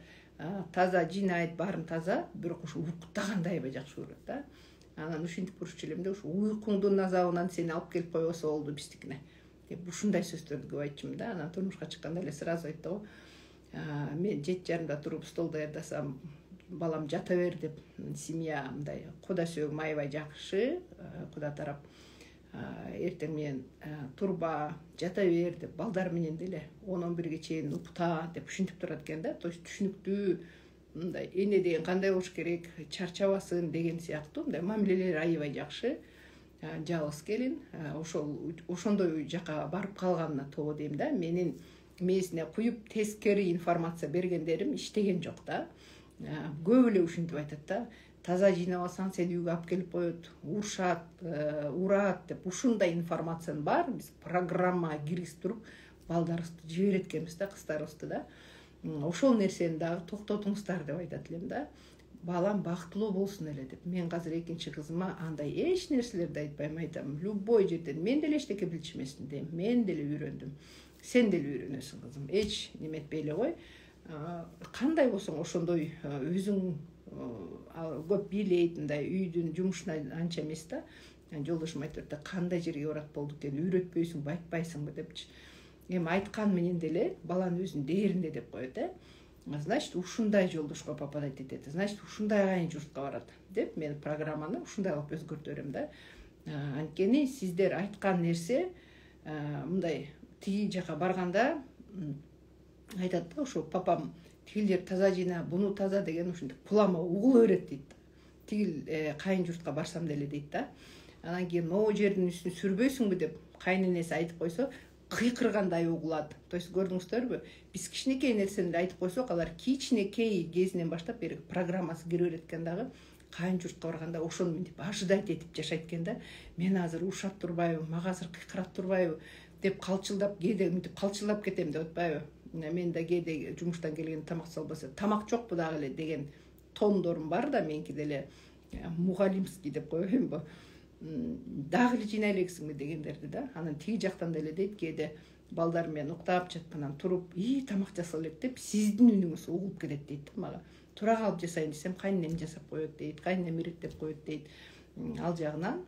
таза жыйнайт, баарын таза, бирок ушу уктагандай аябай жакшы көрөт да. Анан ушинтип урушчу элем да, ушу уйкуңдун азабынан сени алып келип койбосо болду биздикине деп ушундай сөздөрдү көп айтчумун да. Анан турмушка чыкканда эле сразу айтты го, мен 7:30 туруп стол даярдасам, балам жата бер деп, семья мындай куда сөөгүм аябай жакшы, куда тарап эртең менен турба, жата бер деп, балдар менен деле 10-11ге чейин укта деп ушинтип турат экен да. То есть түшүнүктүү, мындай эне деген кандай болуш керек, чарчабасын деген сыяктуу мындай мамилелери аябай жакшы. Жалгыз келин, ошондой жака барып калганына тоо дейм да. Менин мээсине куюп тескери информация бергендерим иштеген жок да. Көп эле ушинтип айтат да, таза жыйнабасаң сени үйгө алып келип коет, урушат, урат деп, ушундай информациянын баарын биз программага киргизип туруп балдарыбызды жиберет экенбиз да, кыздарыбызды да. Ошол нерсени дагы токтотуңуздар деп айтат элем да. Балам бактылуу болсун эле деп. Мен азыр экинчи кызыма андай эч нерселерди айтпайм, айтам, любой жерден мен деле эчтеке билчү эмесмин дейм, мен деле үйрөндүм, сен деле үйрөнөсүң кызым, эч неметпей эле кой. Кандай болсоң ошондой өзүң көп бийлейт, мындай үйдүн жумушуна анча эмес да. Жолдошум айтып атат, кандай жерге барат болду экен, үйрөтпөйсүңбү, айтпайсыңбы депчи. Эми айткан менен деле баланын өзүнүн дээриндө деп коет, Значит, ушундай жолдошко попадать этет, значит, ушундай кайын журтка барат деп, мен программаны ушундай кылып өзгөртө берем да. Анткени сиздер айткан нерсе мындай тиги жака барганда айтат да, ошо папам тигил жер таза жыйна, буну таза деген ушинтип кулама угула берет дейт. Тигил кайын журтка барсам деле дейт да. Анан кийин могу жердин үстүн сүрбөйсүңбү деп кайненеси айтып койсо, кыйкыргандай угулат. То есть көрдүңүздөрбү? Биз кичинекей нерсени айтып койсок, алар кичинекей кезинен баштап бери программасы кире берет экен дагы. Кайын журтка барганда ошону мынтип ожидать этип жашайт экен да. Мен азыр урушат турбайбы, мага азыр кыйкырат турбайбы деп калчылдап, кээде мынтип калчылдап кетем деп атпайбы? Мен да кээде жумуштан келген тамак салбаса, тамак жокпу дагы эле деген тондорум бар да, меники деле мугалимский деп коебу. Дагы эле жыйнай элексиңби дегендерди да. Анан тиги жактан деле дейт, кээде балдар менен уктап жаткандан туруп, тамак жасап элек деп сиздин үнүңүз угулуп келет дейт мага. Тура калып жасайын десем, кайненем жасап коет дейт, кайненем иреттеп коет дейт. Ал жагынан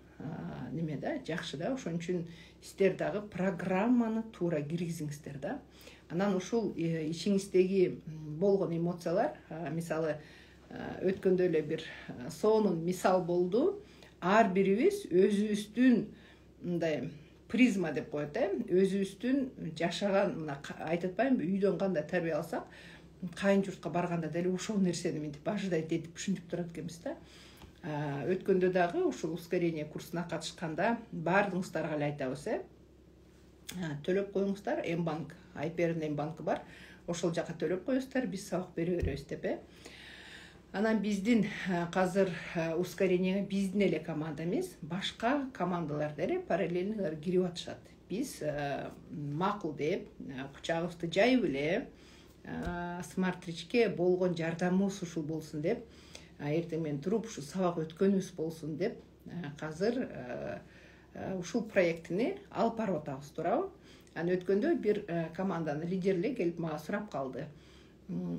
неме да, жакшы да. Ошон үчүн сиздер дагы программаны туура киргизиңиздер да. Анан ушул ичиңиздеги болгон эмоциялар, мисалы өткөндө эле бир сонун мисал болду. Ар бирибиз өзүбүздүн мындай призма деп коет, өзүбүздүн жашаган, мына айтып атпаймынбы, үйдөн кандай тарбия алсак, кайын журтка барганда деле ошол нерсени мынтип ажыдайт этип түшүнүп турат экенбиз да. Өткөндө дагы ушул ускорение курсуна катышканда баардыгыңыздарга эле айтабыз, төлөп коюңуздар, М-банк, Айпердин М-банкы бар, ошол жака төлөп коюңуздар, биз сабак бере беребиз деп. Анан биздин азыр ускоренияга биздин эле команда эмес, башка командалар деле параллельно кирип атышат. Биз макул деп, кучагыбызды жайып эле смартричке болгон жардамыбыз ушул болсун деп, эртең менен туруп ушу сабак өткөнүбүз болсун деп, азыр ушул проектини алып барып атабыз, туурабы? Анан өткөндө бир команданын лидери келип мага сурап калды.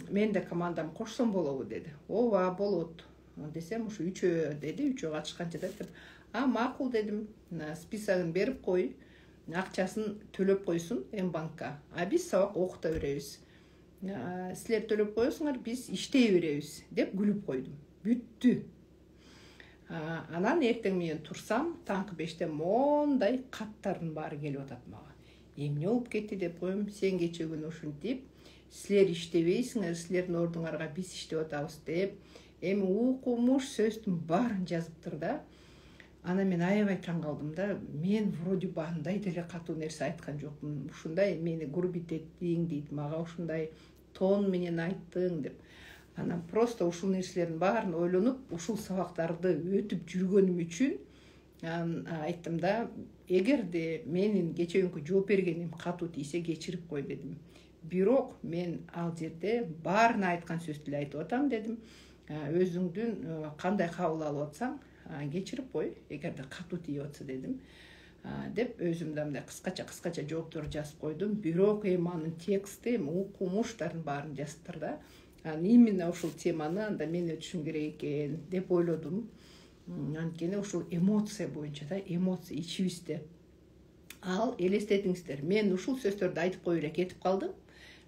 Мен да командам кошсом болобу деди. Ооба, болот десем, ушу 3 деди, 3 катышканча деп. Макул дедим. Списогун берип кой, акчасын төлөп койсун М-банкка. Биз сабак окута беребиз. Силер төлөп коесуңар, биз иштей беребиз деп күлүп койдум. Бүттү. Анан эртең менен турсам, таңкы 5-те мондай каттардын баары келип атат мага. Эмне болуп кетти деп коем, сен кече күнү ушинтип, силер иштебейсиңер, силердин ордуңарга биз иштеп атабыз деп, эми укмуш сөздүн баарын жазыптыр да. Ана мен аябай таң калдым да. Мен вроде бандай деле катуу нерсе айткан жокмун. Ушундай мени гурбит эттиң дейт, мага ушундай тон менен айттың деп. Анан просто ушул нерселердин баарын ойлонуп, ушул сабактарды өтүп жүргөнүм үчүн айттым да, эгерде менин кечеүнкү жооп бергеним катуу тийсе кечирип кой дедим. Бирок мен ал жерде баарына айткан сөздү эле айтып атам дедим. Өзүңдүн кандай кабыл алып атсаң, кечирип кой, эгерде катуу тийип атса дедим. Деп өзүм да мындай кыскача жооптор жазып койдум. Бирок анын тексти, укмуштардын баарын жазыптыр да. Именно ушул теманы анда мен өтүшүм керек экен деп ойлодум. Анткени ушул эмоция боюнча да, эмоция ичибизде. Ал элестетиңиздер, мен ушул сөздөрдү айтып коюп эле кетип калдым.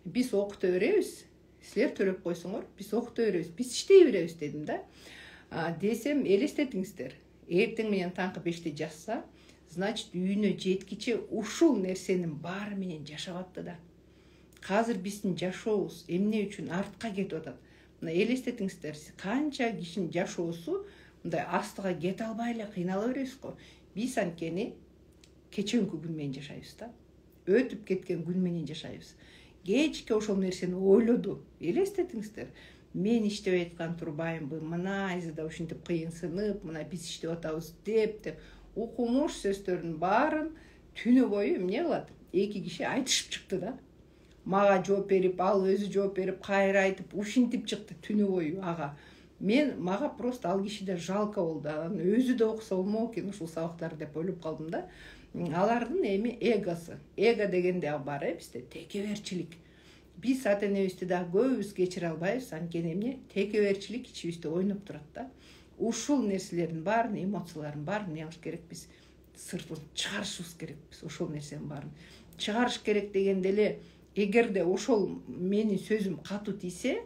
Биз окута беребиз, силер төлөп койсоңор, биз окута беребиз, биз иштей беребиз дедим да. Десем, элестетиңиздер, эртең менен таңкы 5-те жазса, значит, үйүнө жеткиче ушул нерсенин баары менен жашап атты да. Азыр биздин жашообуз эмне үчүн артка кетип атат? Мына элестетиңиздер, канча кишинин жашоосу мындай астыга кете албай эле кыйнала беребиз го. Биз анткени кечеүнкү күн менен жашайбыз да. Өтүп кеткен күн менен жашайбыз. Кечке ошол нерсени ойлоду. Элестетиңиздер, мен иштебей аткан турбаймынбы, мына айзыда ушинтип кыйынсынып, мына биз иштеп атабыз деп укмуш сөздөрдүн баарын түнү бою эмне кылат? 2 киши айтышып чыкты да. Мага жооп берип, ал өзү жооп берип, кайра айтып, ушинтип чыкты түнү бою ага. Мага просто ал кишиде жалко болду. Өзү да окуса болмок экен ушул сабактарды деп ойлоп калдым да. Алардын эми эгосу. Эго дегенде бар бизде текеберчилик. Биз ата-энебизди да көбүбүз кечире албайбыз, анткени эмне? Текеберчилик ичибизде ойноп турат да. Ушул нерселердин баарын, эмоциялардын баарын эмне кылыш керекпиз? Сыртын чыгарышыбыз керекпиз, ушул нерсенин баарын. Чыгарыш керек дегенде эле, эгерде ошол менин сөзүм катуу тийсе,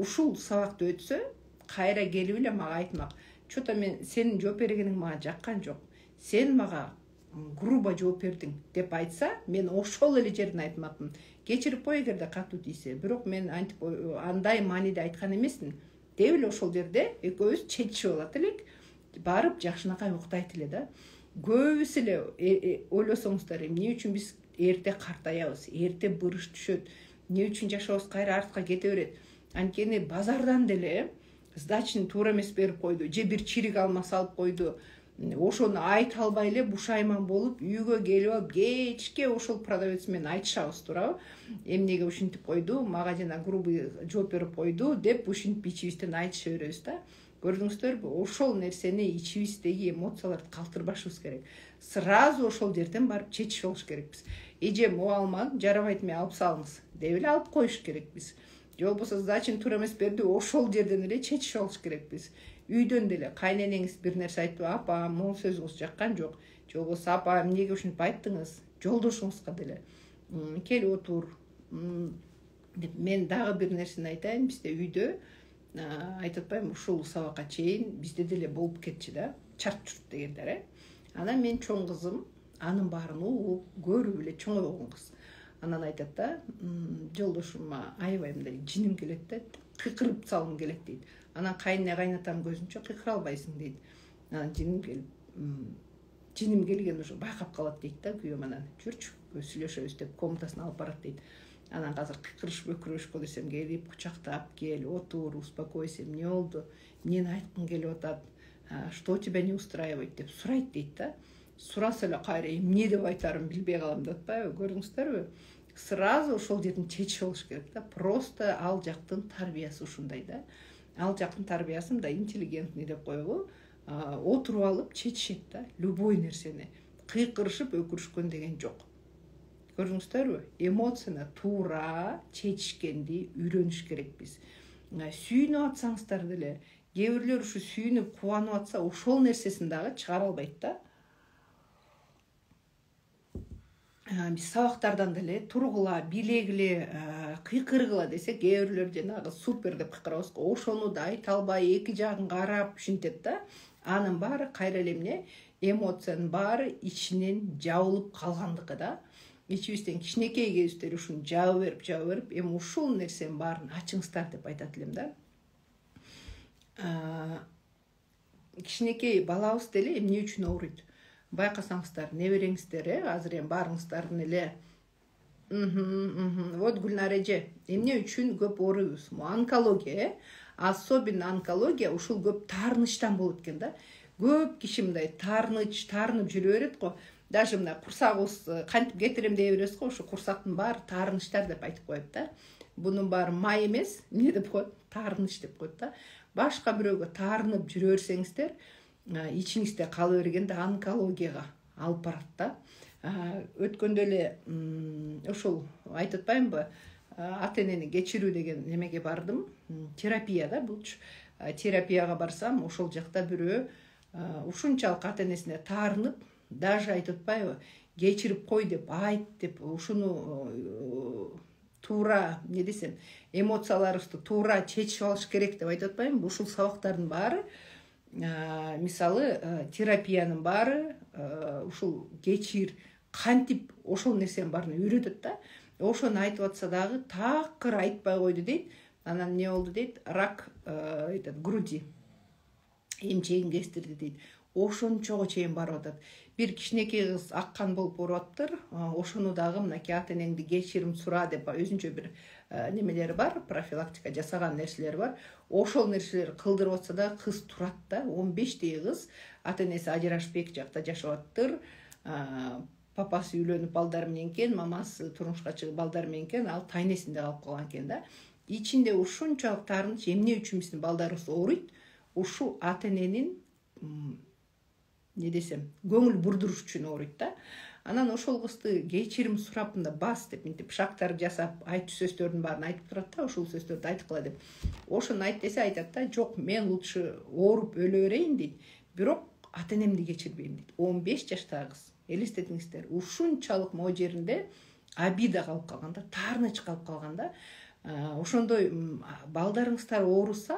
ушул сабакты өтсө, кайра келип эле мага айтмак. Чото мен сенин жооп бергениң мага жаккан жок. Сен мага грубо жооп бердиң деп айтса, мен ошол эле жерден айтмакмын. Кечирип кой эгерде катуу тийсе. Бирок мен антип андай мааниде айткан эмесмин. Деп эле ошол жерде экөөбүз чечишип алат элек. Барып жакшынакай уктайт эле да. Көбүс эле ойлосоңуздар, эмне үчүн биз эрте картаябыз, эрте бырыш түшөт, эмне үчүн жашообуз кайра артка кете берет? Анткени базардан деле сдачаны туура эмес берип койду, же бир чирик алма салып койду. Ошону айта албай эле бушайман болуп, үйгө келип алып, кечке ошол продавец менен айтышабыз, туурабы? Эмнеге ушинтип койду, мага жана грубый жооп берип койду деп ушинтип ичибизден айтыша беребиз да. Көрдүңүздөрбү? Ошол нерсени ичибиздеги эмоцияларды калтырбашыбыз керек. Сразу ошол жерден барып чечип алыш керекпиз. Эже могу алмадым, жарабайт, мен алып салыңыз деп эле алып коюш керекпиз. Же болбосо сдачаны туура эмес берди, ошол жерден эле чечип алыш керекпиз. Үйдөн деле кайненеңиз бир нерсе айтып, апа, могу сөзүңүз жаккан жок. Же болбосо, апа, эмнеге ушинтип айттыңыз? Жолдошуңузга деле келип отур деп. Мен дагы бир нерсени айтайын, бизде үйдө айтып атпаймынбы, ушул сабакка чейин бизде деле болуп кетчү да, чарт-чурт дегендер, Анан мен чоң кызым анын баарын угуп көрүп эле чоңойгон кыз. Анан айтат да, жолдошума аябай мындай жиним келет да, кыйкырып салгым келет дейт. Анан кайнына кайнатам көзүнчө кыйкыра албайсың дейт. Анан жиним келген уже байкап калат дейт да күйөөм. Анан жүрчү сүйлөшөбүз деп комнатасына алып барат дейт. Анан азыр кыйкырышып өкүрүшкө десем келип кучактап кел, отур, успокойся, эмне болду, эмнени айткың келип атат, что тебя не устраивает деп сурайт дейт да. Сураса эле кайра эмне деп айтарым билбей калам деп атпайбы, көрдүңүздөрбү? Сразу ошол жердин чечип алыш керек да. Просто ал жактын тарбиясы ушундай да. Ал жактын тарбиясы мындай интеллигентный деп коебу. Отуруп алып чечишет да, любой нерсени. Кыйкырышып өкүрүшкөн деген жок. Көрдүңүздөрбү? Эмоцияны туура чечишкенди үйрөнүш керекпиз. Сүйүнүп атсаңыздар деле, кээ бирлер ушу сүйүнүп кубанып атса, ошол нерсесин дагы чыгара албайт да. Биз сабактардан деле тургула, билегиле, кыйкыргыла десек, кээ бирлер жанагы супер деп кыйкырабыз го, ошону да айта албай, эки жагын карап ушинтет да. Анын баары кайра эле эмне? Эмоциянын баары ичинен жабылып калгандыгы да. Ичибизден кичинекей кезиптер ушуну жабы берип, эми ушул нерсенин баарын ачыңыздар деп айтат элем да. Кичинекей балабыз деле эмне үчүн ооруйт? Байкасаңыздар, небереңиздер, азыр эми баарыңыздардын эле вот Гүлнар эже, эмне үчүн көп ооруйбуз? Онкология, особенно онкология ушул көп таарынычтан болот экен да. Көп киши мындай таарынып жүрө берет го. Даже мына курсагыбыз кантип кетирем дей беребиз го, ошо курсактын баары таарынычтар деп айтып коет да. Бунун баары май эмес, эмне деп коет? Таарыныч деп коет да. Башка бирөөгө таарынып жүрө берсеңиздер, ичиңизде кала бергенде онкологияга алып барат да. Өткөндө эле ошол айтып атпаймынбы? Ата-энени кечирүү деген немеге бардым. Терапия да булчу. Терапияга барсам, ошол жакта бирөө ушунчалык ата-энесине таарынып, даже айтып атпайбы? Кечирип кой деп, айт деп, ушуну туура, не десем, эмоцияларыбызды туура чечип алыш керек деп айтып атпаймынбы? Ушул сабактардын баары, мисалы, терапиянын баары ушул кечир, кантип ошол нерсенин баарын үйрөтөт да. Ошону айтып атса дагы такыр айтпай койду дейт. Анан эмне болду дейт? Рак груди, эмчегин кестирди дейт. Ошончого чейин барып атат. Бир кичинекей кыз аккан болуп ооруп атыптыр. Ошону дагы мынакей ата-энеңди кечирим сура деп өзүнчө бир немелери бар, профилактика жасаган нерселери бар. Ошол нерселер кылдырып атса да кыз турат да. 15 кыз, ата-энеси ажырашып эки жакта жашап атыптыр. Папасы үйлөнүп балдар менен экен, мамасы турмушка чыгып балдар менен экен, ал тайнесинде калып калган экен да. Ичинде ушунчалык таарыныч, эмне үчүн биздин балдарыбыз ооруйт? Ушу ата-эненин не десем, көңүл бурдуруш үчүн ооруйт да. Анан ошол кызды кечирим сурап мында бас деп, мынтип шактар жасап, айтчу сөздөрдүн баарын айтып турат да, ошол сөздөрдү айткыла деп. Ошону айт десе айтат да, жок, мен лучше ооруп өлө берейин дейт, бирок ата-энемди кечирбейм дейт. 15 жаштагы кыз. Элестетиңиздер, ушунчалык могу жеринде обида калып калган да, таарыныч калып калган да. Ошондой балдарыңыздар ооруса,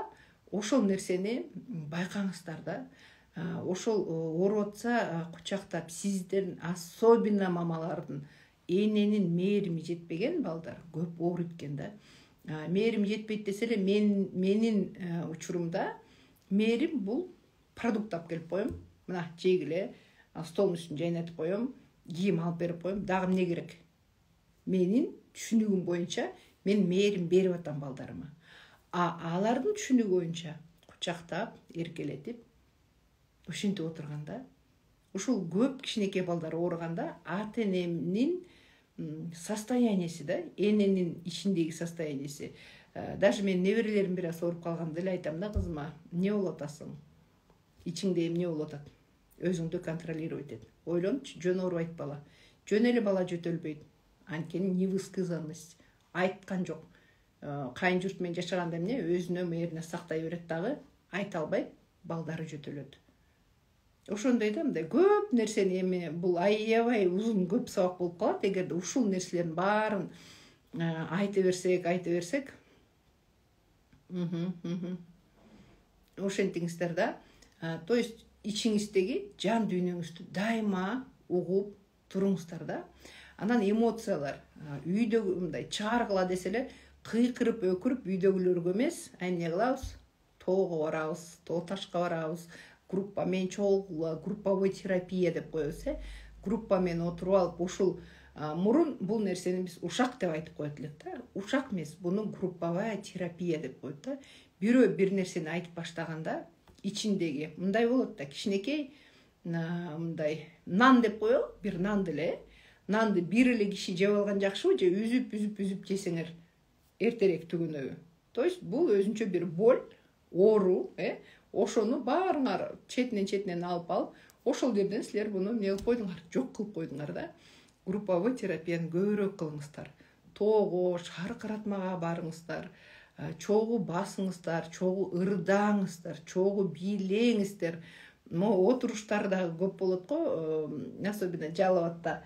ошол нерсени байкаңыздар да. Ошол ооруп атса, кучактап, сиздердин, особенно мамалардын, эненин мээрими жетпеген балдар көп ооруйт экен да. Мээрим жетпейт десе эле, менин учурумда мээрим бул продукт алып келип коем, мына жегиле, столдун үстүн жайнатып коем, кийим алып берип коем, дагы эмне керек? Менин түшүнүгүм боюнча мен мээрим берип атам балдарыма. Алардын түшүнүгү боюнча кучактап, эркелетип, ушинтип отурганда, ушул көп кичинекей балдар ооруганда ата-энемдин состояниясы да, эненин ичиндеги состояниясы. Даже мен неберелерим бир аз ооруп калганда эле айтам да кызыма, эмне болуп атасың? Ичиңде эмне болуп атат? Өзүңдү контролировать эт. Ойлончу, жөн оорубайт бала. Жөн эле бала жөтөлбөйт. Анткени невысказанность, айткан жок. Кайын журт менен жашаганда эмне, өзүнө мээрине сактай берет дагы, айта албайт, балдары жөтөлөт. Ошондой да, мындай көп нерсени эми бул аябай узун көп сабак болуп калат, эгерде ушул нерселердин баарын айта берсек. Ошентиңиздер да. То есть ичиңиздеги жан дүйнөңүздү дайыма угуп, туруңуздар да. Анан эмоциялар үйдөгү мындай чааргыла деселе кыйкырып өкүрүп үйдөгүлөргө эмес, эмне кылабыз? Тоого барабыз, тоо ташка барабыз, группа менен чогулгула, групповой терапия деп коебуз, группа менен отуруп алып ушул мурун бул нерсени биз ушак деп айтып коет элек да. Ушак эмес, буну групповая терапия деп коет да. Бирөө бир нерсени айтып баштаганда ичиндеги мындай болот да, кичинекей мындай нан деп коелу, бир нанды эле. Нанды бир эле киши жеп алган жакшыбы, же үзүп жесеңер эртерээк түгөнөбү? То есть бул өзүнчө бир боль, оору, ошону баарыңар четинен алып, ошол жерден силер буну эмне кылып койдуңар? Жок кылып койдуңар да. Групповой терапияны көбүрөөк кылыңыздар. Тоого, шаркыратмага барыңыздар. Чогуу басыңыздар, чогуу ырдаңыздар, чогуу бийлеңиздер. Отуруштар да көп болот го, особенно Жалал Абадта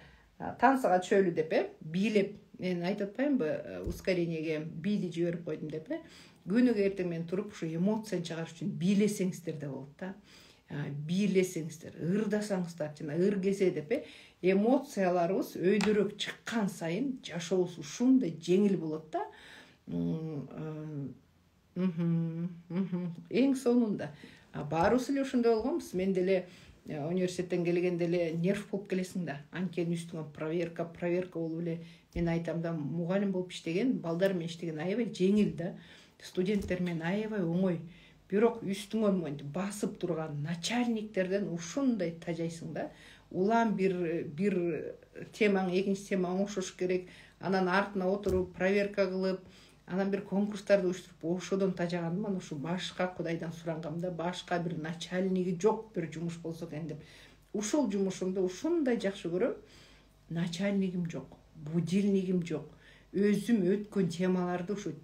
танцага чөйлү деп, бийлеп, мен айтып атпаймынбы, ускорениеге бийди жиберип койдум деп, күнүгө эртең менен туруп ушу эмоцияны чыгарыш үчүн бийлесеңиздер да болот да. Бийлесеңиздер, ырдасаңыздар, жана ыр кесе деп, эмоцияларыбыз өйдөрөөк чыккан сайын жашообуз ушундай жеңил болот да. Эң сонунда баарыбыз эле ошондой болгонбуз. Мен деле университеттен келгенде эле нерв болуп келесиң да. Анткени үстүңө проверка болуп эле, мен айтам да, мугалим болуп иштеген, балдар менен иштеген аябай жеңил да. Студенттер менен аябай оңой. Бирок үстүңө монтип басып турган начальниктерден ушундай тажайсың да. Улам бир темаң экинчи темаң окшош керек. Анан артына отуруп проверка кылып, анан бир конкурстарды уюштуруп ошодон тажагандым. Анан ушу башка Кудайдан сурангамда, башка бир начальниги жок бир жумуш болсо экен деп. Ушул жумушумду ушундай жакшы көрөм. Начальнигим жок, будильнигим жок. Өзүм өткөн темаларды ушу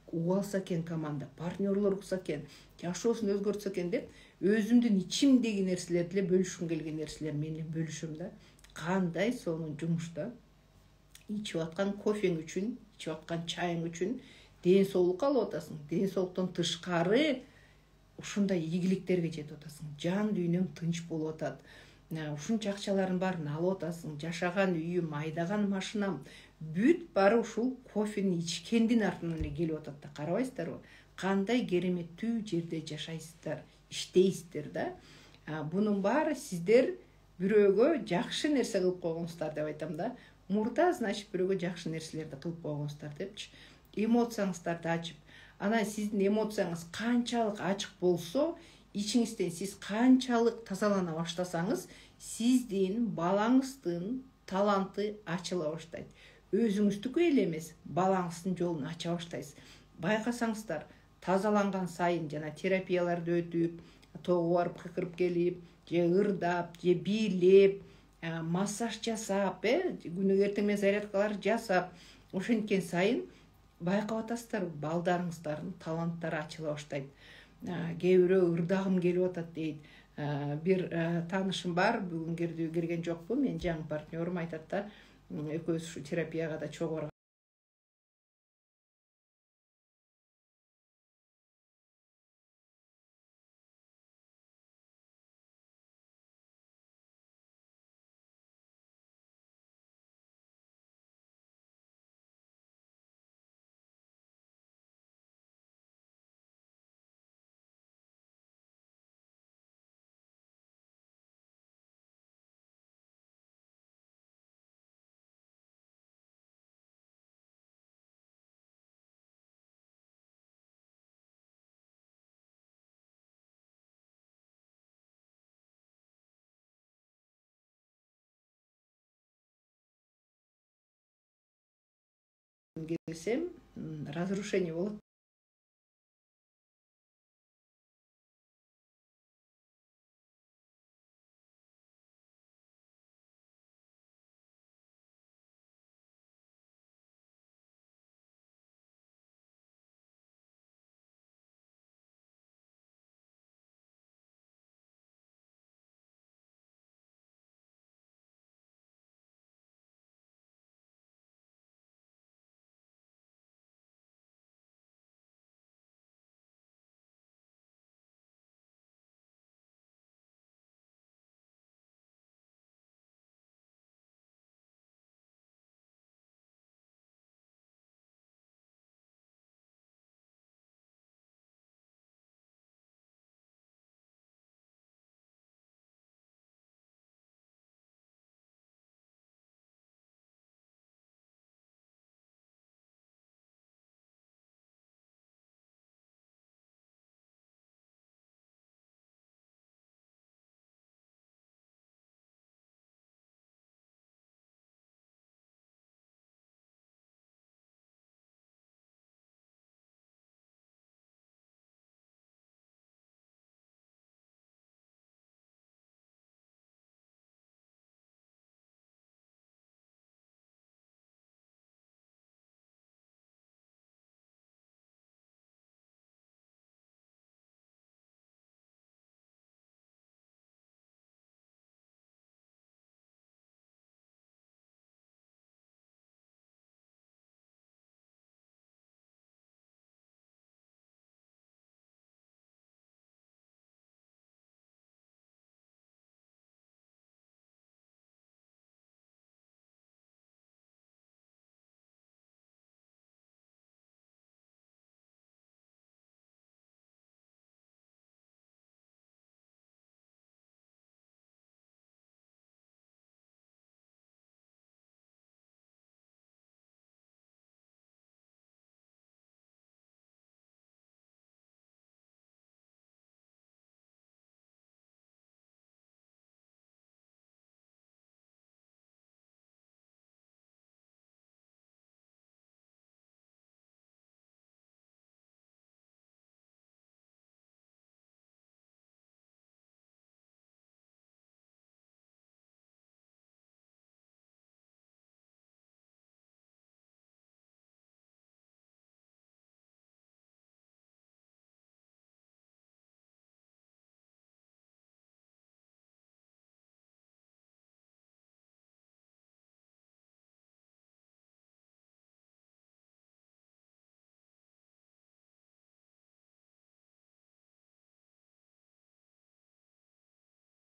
уга алса экен команда, партнерлор укса экен, жашоосун өзгөртсө экен деп, өзүмдүн ичимдеги нерселерди эле бөлүшкүм келген нерселер менен бөлүшөм да. Кандай сонун жумуш да. Ичип аткан кофең үчүн, ичип аткан чайың үчүн ден соолукка алып атасың. Ден соолуктон тышкары ушундай ийгиликтерге жетип атасың. Жан дүйнөң тынч болуп атат. Ушунча акчалардын баарын алып атасың. Жашаган үйүм, айдаган машинам, бүт бары ушул кофени ичкендин артынан эле келип атат да. Карабайсыздарбы? Кандай кереметтүү жерде жашайсыздар, иштейсиздер да. Бунун баары сиздер бирөөгө жакшы нерсе кылып койгонсуздар деп айтам да. Мурда, значит, бирөөгө жакшы нерселерди кылып койгонсуздар депчи. Эмоцияңыздарды ачып, анан сиздин эмоцияңыз канчалык ачык болсо, ичиңизден сиз канчалык тазалана баштасаңыз, сиздин балаңыздын таланты ачыла баштайт. Өзүңүздүкү эле эмес, балаңыздын жолун ача баштайсыз. Байкасаңыздар, тазаланган сайын жана терапияларды өтүп, тоого барып кыйкырып келип, же ырдап, же бийлеп, массаж жасап, күнүгө эртең менен зарядкалар жасап, ошенткен сайын байкап атасыздар, балдарыңыздардын таланттары ачыла баштайт. Кээ бирөө ырдагым келип атат дейт. Бир таанышым бар, бүгүн келген жокпу, менин жаңы партнерым айтат да, экөөбүз ушу терапияга да чогуу барган. Келсем, разрушение болот.